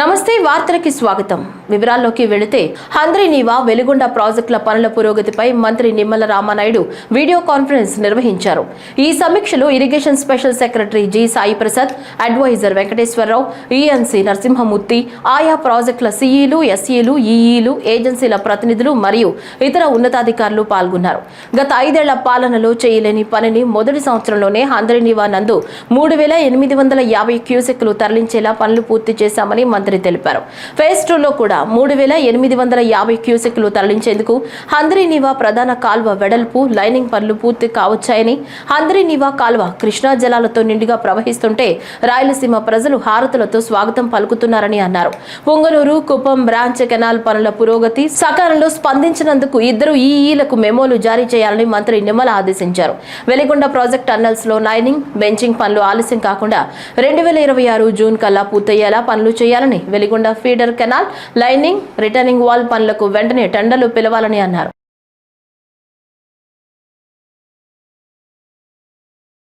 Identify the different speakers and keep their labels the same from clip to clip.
Speaker 1: నమస్తే వార్తలకి స్వాగతం. వివరాల్లోకి వెళితే హంద్రీనీవా వెలిగొండ ప్రాజెక్టుల పనుల పురోగతిపై మంత్రి నిమ్మల రామానాయుడు వీడియో కాన్ఫరెన్స్ నిర్వహించారు. ఈ సమీక్షలో irrigation special secretary G Sai Prasad, adviser Venkateswara Rao, ENC Narasimha Murthy, ఆయా ప్రాజెక్టుల సిఈలు, ఎస్ఈలు, ఈఈలు, ఏజెన్సీల ప్రతినిధులు మరియు ఇతర ఉన్నతాధికారులు పాల్గొన్నారు. గత 5 ఏళ్ల పాలనలో చేయలేని పనిని మొదటి సంవత్సరంలోనే హంద్రీనీవా నందు 3850 క్యూసెక్లు తరలించేలా పనులు పూర్తి చేశామని మంత్రి తెలిపారు. ఫేజ్ 2 లో కూడా 3850 క్యూసెక్లు తరలించేందుకు హంద్రీనీవా ప్రధాన కాల్వ వెడల్పు, లైనింగ్ పనులు పూర్తి కావచ్చాయని, హంద్రీనీవా కాల్వ కృష్ణా జలాలతో నిండుగా ప్రవహిస్తుంటే రాయలసీమ ప్రజలు హారతులతో స్వాగతం పలుకుతున్నారని అన్నారు. పొంగనూరు, కుప్పం బ్రాంచ్ కెనాల్ పనుల పురోగతి సకాలంలో స్పందించినందుకు 2 ఈఈలకు మెమోలు జారీ చేయాలని మంత్రి నిమ్మల ఆదేశించారు. వెలిగొండ ప్రాజెక్ట్ టన్నల్స్ లో లైనింగ్, బెంచింగ్ పనులు ఆలస్యం కాకుండా 2026 జూన్ కల్లా పూర్తయ్యేలా పనులు చేయాలని, Veligonda feeder canal, lining, returning wall పనులకు వెంటనే టెండర్లు పిలవాలని అన్నారు.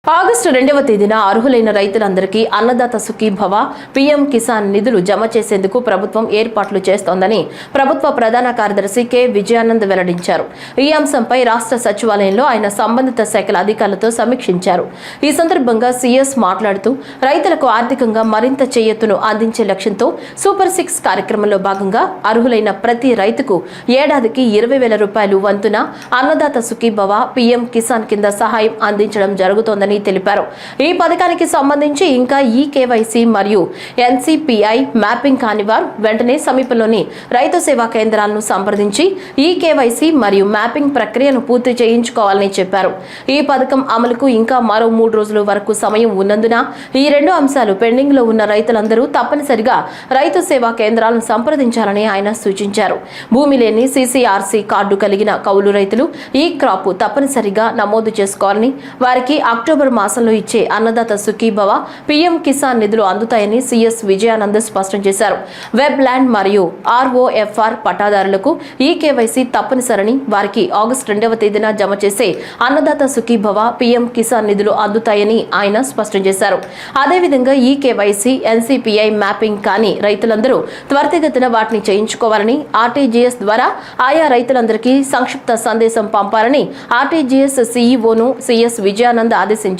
Speaker 1: ఆగస్టు 2వ తేదీన అర్హులైన రైతులందరికీ అన్నదాత సుఖీభవ, పీఎం కిసాన్ నిధులు జమ చేసేందుకు ప్రభుత్వం ఏర్పాట్లు చేస్తోందని ప్రభుత్వ ప్రధాన కార్యదర్శి కె విజయానంద్ వెల్లడించారు. ఈ అంశంపై రాష్ట్ర సచివాలయంలో ఆయన సంబంధిత శాఖల అధికారులతో సమీక్షించారు. ఈ సందర్భంగా సీఎస్ మాట్లాడుతూ రైతులకు ఆర్థికంగా మరింత చేయూతను అందించే లక్ష్యంతో సూపర్ 6 కార్యక్రమంలో భాగంగా అర్హులైన ప్రతి రైతుకు ఏడాదికి 20,000 రూపాయలు వంతున అన్నదాత సుఖీభవ, పీఎం కిసాన్ కింద సహాయం అందించడం జరుగుతోందని తెలిపారు. ఈ పథకానికి సంబంధించి ఇంకా ఈ కేవైసీ మరియు ఎన్సిపిఐ మ్యాపింగ్ కానివారు వెంటనే సమీపంలోని రైతు సేవా కేంద్రాలను సంప్రదించి ఈ కేవైసీ మరియు మ్యాపింగ్ ప్రక్రియను పూర్తి చేయించుకోవాలని చెప్పారు. ఈ పథకం అమలుకు ఇంకా మరో 3 రోజుల వరకు సమయం ఉన్నందున ఈ 2 అంశాలు పెండింగ్ లో ఉన్న రైతులందరూ తప్పనిసరిగా రైతు సేవా కేంద్రాలను సంప్రదించాలని ఆయన సూచించారు. భూమి లేని సిసిఆర్సి కార్డు కలిగిన కౌలు రైతులు ఈ క్రాప్ తప్పనిసరిగా నమోదు చేసుకోవాలని, వారికి అక్టోబర్ మాసంలో ఇచ్చే అన్నదాత సుఖీభవ, పీఎం కిసాన్ నిధులు అందుతాయని సీఎస్ విజయానంద్ స్పష్టం చేశారు. వెబ్ ల్యాండ్ మరియు ఆర్ఓఎఫ్ఆర్ పట్టాదారులకు ఈ కేవైసీ తప్పనిసరని, వారికి ఆగస్టు 2వ తేదీన జమ చేసే అన్నదాత సుఖీభవ, పీఎం కిసాన్ నిధులు అందుతాయని ఆయన స్పష్టం చేశారు. అదేవిధంగా ఈ కేవైసీ, ఎన్సిపిఐ మ్యాపింగ్ కాని రైతులందరూ త్వరితగతిన వాటిని చేయించుకోవాలని, ఆర్టీజీఎస్ ద్వారా ఆయా రైతులందరికీ సంక్షిప్త సందేశం పంపాలని ఆర్టీజీఎస్ సీఈఓను సీఎస్ విజయానంద్ ఆదేశించారు.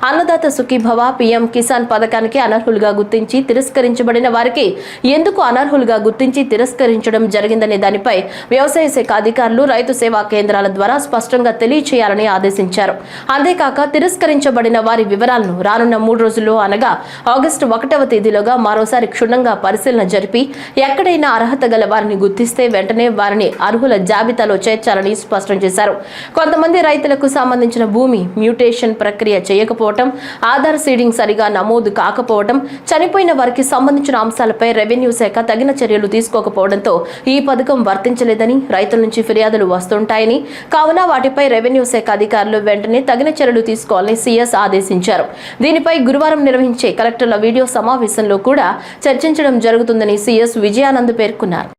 Speaker 1: అన్నదాత సుఖీభవ, పీఎం కిసాన్ పథకానికి అనర్హులుగా గుర్తించి తిరస్కరించబడిన వారికి ఎందుకు అనర్హులుగా గుర్తించి తిరస్కరించడం జరిగిందనే దానిపై వ్యవసాయ శాఖ అధికారులు రైతు సేవా కేంద్రాల ద్వారా స్పష్టంగా తెలియచేయాలని ఆదేశించారు. అంతేకాక తిరస్కరించబడిన వారి వివరాలను రానున్న 3 రోజుల్లో అనగా ఆగస్టు 1వ తేదీలోగా మరోసారి క్షుణ్ణంగా పరిశీలన జరిపి ఎక్కడైనా అర్హత గల వారిని గుర్తిస్తే వెంటనే వారిని అర్హుల జాబితాలో చేర్చాలని స్పష్టం చేశారు. కొంతమంది రైతులకు సంబంధించిన భూమి మ్యూటేషన్ ప్రక్రియ చేయకపోవటం, ఆధార్ సీడింగ్ సరిగా నమోదు కాకపోవటం, చనిపోయిన వారికి సంబంధించిన అంశాలపై రెవెన్యూ శాఖ తగిన చర్యలు తీసుకోకపోవడంతో ఈ పథకం వర్తించలేదని రైతుల నుంచి ఫిర్యాదులు వస్తుంటాయని, కావున వాటిపై రెవెన్యూ శాఖ అధికారులు వెంటనే తగిన చర్యలు తీసుకోవాలని సీఎస్ ఆదేశించారు. దీనిపై గురువారం నిర్వహించే కలెక్టర్ల వీడియో సమావేశంలో కూడా చర్చించడం జరుగుతుందని సీఎస్ విజయానంద్ పేర్కొన్నారు.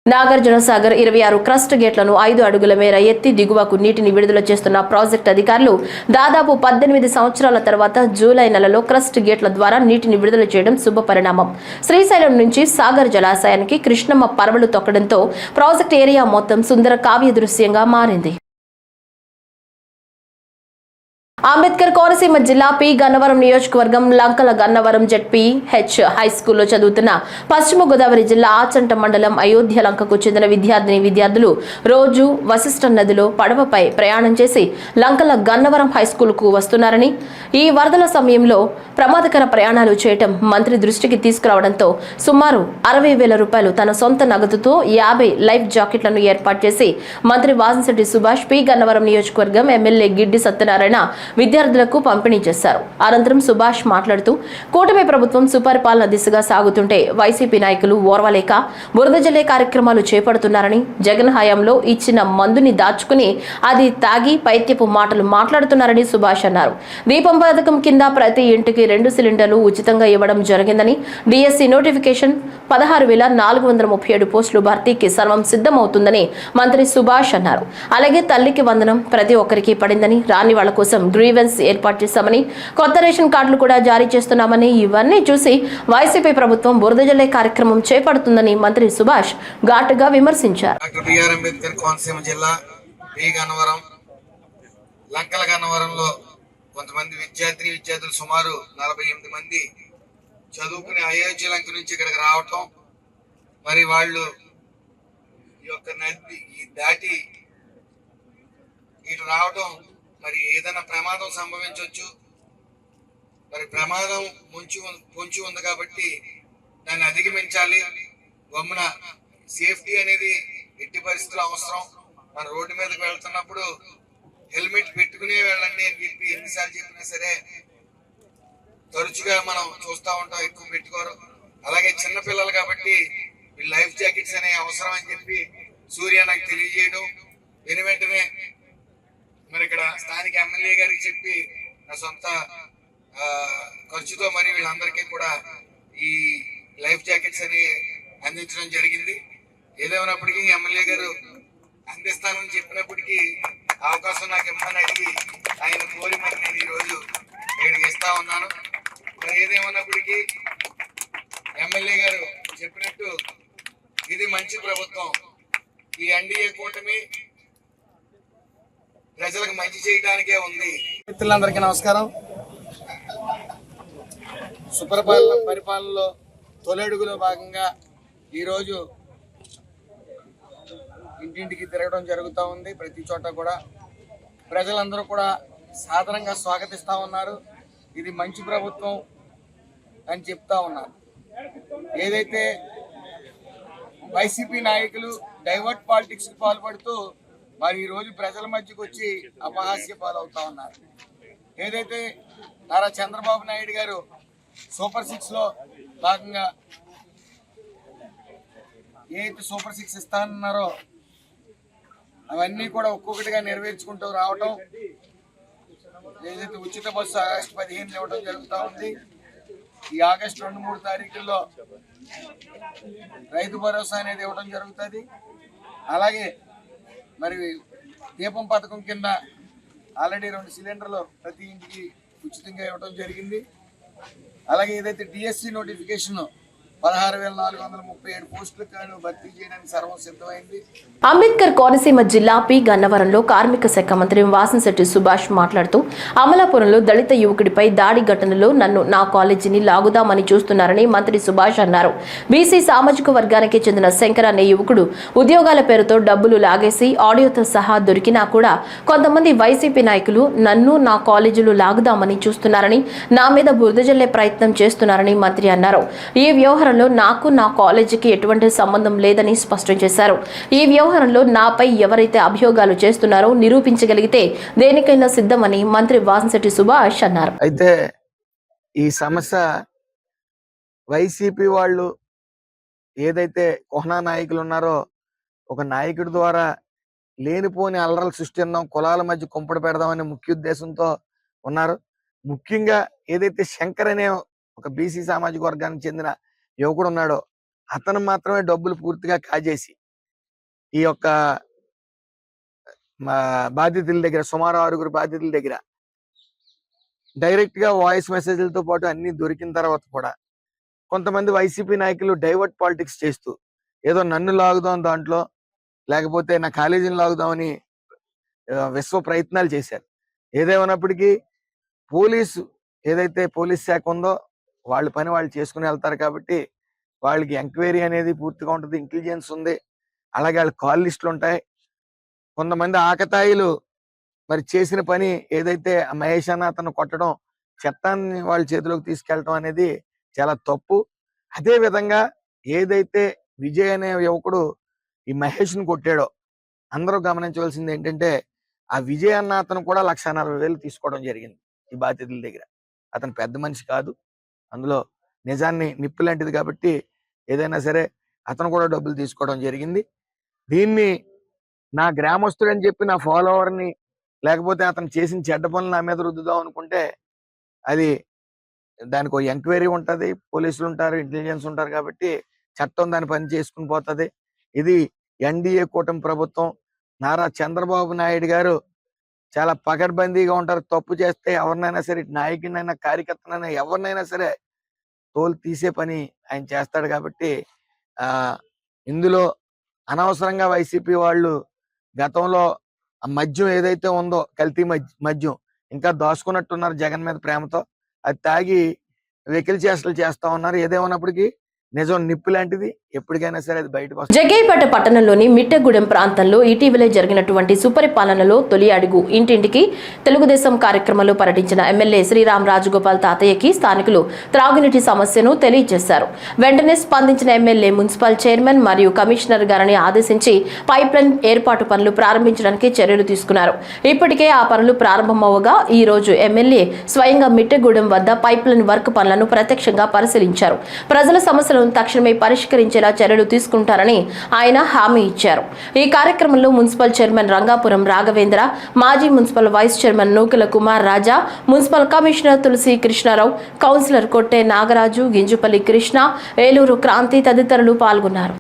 Speaker 1: నాగార్జున సాగర్ 26 క్రస్ట్ గేట్లను 5 అడుగుల మేర ఎత్తి దిగువకు నీటిని విడుదల చేస్తున్న ప్రాజెక్టు అధికారులు దాదాపు 18 సంవత్సరాల తర్వాత జూలై నెలలో క్రస్ట్ గేట్ల ద్వారా నీటిని విడుదల చేయడం శుభ పరిణామం. శ్రీశైలం నుంచి సాగర్ జలాశయానికి కృష్ణమ్మ పరవలు తొక్కడంతో ప్రాజెక్టు ఏరియా మొత్తం సుందర కావ్య దృశ్యంగా మారింది. అంబేద్కర్ కోనసీమ జిల్లా పి గన్నవరం నియోజకవర్గం లంకల గన్నవరం జెడ్పీహెచ్ హై స్కూల్లో చదువుతున్న పశ్చిమ గోదావరి జిల్లా ఆచంట మండలం అయోధ్య లంకకు చెందిన విద్యార్థులు రోజు వశిష్ఠ నదిలో పడవపై ప్రయాణం చేసి లంకల గన్నవరం హై స్కూల్కు వస్తున్నారని, ఈ వరదల సమయంలో ప్రమాదకర ప్రయాణాలు చేయటం మంత్రి దృష్టికి తీసుకురావడంతో సుమారు 60,000 రూపాయలు తన సొంత నగదుతో 50 లైఫ్ జాకెట్లను ఏర్పాటు చేసి మంత్రి వాసంశెట్టి సుభాష్, పి గన్నవరం నియోజకవర్గం ఎమ్మెల్యే గిడ్డి సత్యనారాయణ విద్యార్థులకు పంపిణీ చేశారు. అనంతరం సుభాష్ మాట్లాడుతూ కూటమి ప్రభుత్వం సుపరిపాలన దిశగా సాగుతుంటే వైసీపీ నాయకులు ఓర్వలేక బురద జల్లే కార్యక్రమాలు చేపడుతున్నారని, జగన్ హయాంలో ఇచ్చిన మందుని దాచుకుని అది తాగి పైత్యపు మాటలు మాట్లాడుతున్నారని సుభాష్ అన్నారు. దీపం పథకం కింద ప్రతి ఇంటికి 2 సిలిండర్లు ఉచితంగా ఇవ్వడం జరిగిందని, డిఎస్సి నోటిఫికేషన్ 16,437 పోస్టులు భర్తీకి సర్వం సిద్ధమవుతుందని మంత్రి సుభాష్ అన్నారు. అలాగే తల్లికి వందనం ప్రతి ఒక్కరికి పడిందని, రాని వాళ్ల కోసం గ్రీవెన్స్ ఏర్పాటు చేశామని, కొత్త రేషన్ కార్డులు కూడా జారీ చేస్తున్నామని, ఇవన్నీ చూసి వైసీపీ ప్రభుత్వం బురద జల్లే కార్యక్రమం చేపడుతుందని మంత్రి సుభాష్ ఘాటుగా విమర్శించారు.
Speaker 2: డాక్టర్ బిఆర్ అంబేద్కర్ కోనసీమ జిల్లా బి గన్నవరం లంకల గన్నవరంలో కొంతమంది విద్యార్థులు సుమారు 48 మంది చదువుకుని అయోధ్య లంక నుంచి ఇక్కడికి రావటం, మరి వాళ్ళు ఈ యొక్క నది దాటి ఇటు రావటం, మరి ఏదైనా ప్రమాదం సంభవించవచ్చు. మరి ప్రమాదం పొంచి ఉంది కాబట్టి దాన్ని అధిగమించాలి. గమ్మున సేఫ్టీ అనేది ఎట్టి పరిస్థితుల్లో అవసరం. మన రోడ్డు మీదకి వెళ్తున్నప్పుడు హెల్మెట్ పెట్టుకునే వెళ్ళండి అని చెప్పి ఎన్నిసార్లు చెప్పినా సరే తరచుగా మనం చూస్తూ ఉంటాం, ఎక్కువ పెట్టుకోరు. అలాగే చిన్నపిల్లలు కాబట్టి లైఫ్ జాకెట్స్ అనే అవసరం అని చెప్పి సూర్య నాకు తెలియజేయడం, వెంటనే మరి ఇక్కడ స్థానిక ఎమ్మెల్యే గారికి చెప్పి నా సొంత ఖర్చుతో మరి వీళ్ళందరికీ కూడా ఈ లైఫ్ జాకెట్స్ అని అందించడం జరిగింది. ఏదేమైనప్పటికీ ఎమ్మెల్యే గారు అందిస్తానని చెప్పినప్పటికీ అవకాశం నాకు ఇమ్మని అడిగి ఆయన కోరి మరి నేను ఈరోజు ఇక్కడికి ఇస్తా ఉన్నాను. మరి ఏదేమన్నప్పటికీ ఎమ్మెల్యే గారు చెప్పినట్టు ఇది మంచి ప్రభుత్వం. ఈ ఎన్డీఏ కూటమి ప్రజలకు మంచి చేయడానికే ఉంది. మిత్రులందరికీ నమస్కారం. పరిపాలనలో తొలడుగులో భాగంగా ఈరోజు ఇంటింటికి తిరగడం జరుగుతూ ఉంది. ప్రతి చోట కూడా ప్రజలందరూ కూడా సాధారణంగా స్వాగతిస్తూ ఉన్నారు. ఇది మంచి ప్రభుత్వం అని చెప్తా ఉన్నారు. ఏదైతే వైసీపీ నాయకులు డైవర్ట్ పాలిటిక్స్ కి పాల్పడుతూ మరి ఈరోజు ప్రజల మధ్యకు వచ్చి అపహాస్య పాలవుతా ఉన్నారు. ఏదైతే నారా చంద్రబాబు నాయుడు గారు సూపర్ 6 లో భాగంగా ఏదైతే సూపర్ 6 ఇస్తానన్నారో అవన్నీ కూడా ఒక్కొక్కటిగా నెరవేర్చుకుంటూ రావటం, ఏదైతే ఉచిత బస్సు ఆగస్టు 15 ఇవ్వడం జరుగుతూ ఉంది. ఈ ఆగస్టు 2-3 తారీఖుల్లో రైతు భరోసా అనేది ఇవ్వడం జరుగుతుంది. అలాగే మరి దీపం పథకం కింద ఆల్రెడీ 2 సిలిండర్లు ప్రతి ఇంటికి ఉచితంగా ఇవ్వడం జరిగింది. అలాగే ఏదైతే డిఎస్సి నోటిఫికేషన్ 16,437 పోస్టులకు భర్తీ చేయడానికి సర్వం సిద్ధమైంది.
Speaker 1: అంబేద్కర్ కోనసీమ జిల్లా పి గన్నవరంలో కార్మిక శాఖ మంత్రి వాసంశెట్టి సుభాష్ మాట్లాడుతూ అమలాపురంలో దళిత యువకుడిపై దాడి ఘటనలో నన్ను నా కాలేజీని లాగుదామని చూస్తున్నారని మంత్రి సుభాష్ అన్నారు. బీసీ సామాజిక వర్గానికి చెందిన శంకర్ అనే యువకుడు ఉద్యోగాల పేరుతో డబ్బులు లాగేసి ఆడియోతో సహా దొరికినా కూడా కొంతమంది వైసీపీ నాయకులు నన్ను నా కాలేజీలు లాగుదామని చూస్తున్నారని, నా మీద బురద జల్లే ప్రయత్నం చేస్తున్నారని మంత్రి అన్నారు. ఈ వ్యవహారంలో నాకు నా కాలేజీకి ఎటువంటి సంబంధం లేదని స్పష్టం చేశారు. ఈ వ్యవహారంలో నాపై ఎవరైతే అభియోగాలు చేస్తున్నారో నిరూపించగలిగితే దేనికైనా సిద్ధమని మంత్రి వాసంశెట్టి సుభాష్ అన్నారు.
Speaker 2: అయితే ఈ సమస్య వైసీపీ వాళ్ళు ఏదైతే కోహనా నాయకులు ఉన్నారో ఒక నాయకుడి ద్వారా లేనిపోని అల్లరలు సృష్టిద్దాం, కులాల మధ్య కుంపడి పెడదామనే ముఖ్య ఉద్దేశంతో ఉన్నారు. ముఖ్యంగా ఏదైతే శంకర్ అనే ఒక బీసీ సామాజిక వర్గానికి చెందిన యువకుడు ఉన్నాడో అతను మాత్రమే డబ్బులు పూర్తిగా కాజేసి ఈ యొక్క బాధితుల దగ్గర సుమారు 6 బాధితుల దగ్గర డైరెక్ట్ గా వాయిస్ మెసేజ్లతో పాటు అన్ని దొరికిన తర్వాత కూడా కొంతమంది వైసీపీ నాయకులు డైవర్ట్ పాలిటిక్స్ చేస్తూ ఏదో నన్ను లాగుదాం దాంట్లో, లేకపోతే నా కాలేజీని లాగుదామని విశ్వ ప్రయత్నాలు చేశారు. ఏదేమైనప్పటికీ ఏదైతే పోలీస్ శాఖ ఉందో వాళ్ళ పని వాళ్ళు చేసుకుని వెళ్తారు కాబట్టి వాళ్ళకి ఎంక్వైరీ అనేది పూర్తిగా ఉంటుంది, ఇంటెలిజెన్స్ ఉంది, అలాగే వాళ్ళ కాల్ లిస్టులు ఉంటాయి. కొంతమంది ఆకతాయిలు మరి చేసిన పని ఏదైతే మహేష్ అన్న అతను కొట్టడం, చట్టాన్ని వాళ్ళ చేతిలోకి తీసుకెళ్ళటం అనేది చాలా తప్పు. అదే విధంగా ఏదైతే విజయ్ అనే యువకుడు ఈ మహేష్ ను కొట్టాడో అందరూ గమనించవలసింది ఏంటంటే ఆ విజయ్ అన్న అతను కూడా 1,40,000 తీసుకోవడం జరిగింది ఈ బాధితుల దగ్గర. అతను పెద్ద మనిషి కాదు, అందులో నిజాన్ని నిప్పు లాంటిది కాబట్టి ఏదైనా సరే అతను కూడా డబ్బులు తీసుకోవడం జరిగింది. దీన్ని నా గ్రామస్తుడని చెప్పి నా ఫాలోవర్ని లేకపోతే అతను చేసిన చెడ్డ పనులు నా మీద రుద్దుదాం అనుకుంటే అది దానికి ఒక ఎంక్వైరీ ఉంటుంది, పోలీసులు ఉంటారు, ఇంటెలిజెన్స్ ఉంటారు కాబట్టి చట్టం దాని పని చేసుకుని పోతుంది. ఇది ఎన్డీఏ కూటమి ప్రభుత్వం. నారా చంద్రబాబు నాయుడు గారు చాలా పకడ్బందీగా ఉంటారు. తప్పు చేస్తే ఎవరినైనా సరే, నాయకుడినైనా, కార్యకర్తనైనా, ఎవరినైనా సరే తోలు తీసే పని ఆయన చేస్తాడు కాబట్టి ఇందులో అనవసరంగా వైసీపీ వాళ్ళు గతంలో ఆ మద్యం ఏదైతే ఉందో కల్తీ మద్యం ఇంకా దాచుకున్నట్టున్నారు జగన్ మీద ప్రేమతో. అది తాగి వెకిలి చేష్టలు చేస్తా ఉన్నారు. ఏదేమన్నప్పటికీ నిజం నిప్పు లాంటిది, ఎప్పటికైనా సరే అది బయటకు వస్తుంది.
Speaker 1: జగ్గయ్యపేట పట్టణంలోని మిట్టగూడెం ప్రాంతంలో ఇటీవలే జరిగినటువంటి సుపరిపాలనలో తొలి అడుగు ఇంటింటికి తెలుగుదేశం కార్యక్రమంలో పర్యటించిన ఎమ్మెల్యే శ్రీరామ్ రాజగోపాల్ తాతయ్యకి స్థానికులు త్రాగునీటి సమస్యను తెలియజేశారు. వెంటనే స్పందించిన ఎమ్మెల్యే మున్సిపల్ చైర్మన్ మరియు కమిషనర్ గారిని ఆదేశించి పైప్ లైన్ ఏర్పాటు పనులు ప్రారంభించడానికి చర్యలు తీసుకున్నారు. ఇప్పటికే ఆ పనులు ప్రారంభమవగా ఈ రోజు ఎమ్మెల్యే స్వయంగా మిట్టగూడెం వద్ద పైప్ లైన్ వర్క్ పనులను ప్రత్యక్షంగా పరిశీలించారు. ప్రజల సమస్యలను తక్షణమే పరిష్కరించేలా చర్యలు తీసుకుంటారని ఆయన హామీ ఇచ్చారు. ఈ కార్యక్రమంలో మున్సిపల్ చైర్మన్ రంగాపురం రాఘవేంద్ర, మాజీ మున్సిపల్ వైస్ చైర్మన్ నూకల కుమార్ రాజా, మున్సిపల్ కమిషనర్ తులసి కృష్ణారావు, కౌన్సిలర్ కొట్టే నాగరాజు, గింజుపల్లి కృష్ణ, ఏలూరు క్రాంతి తదితరులు పాల్గొన్నారు.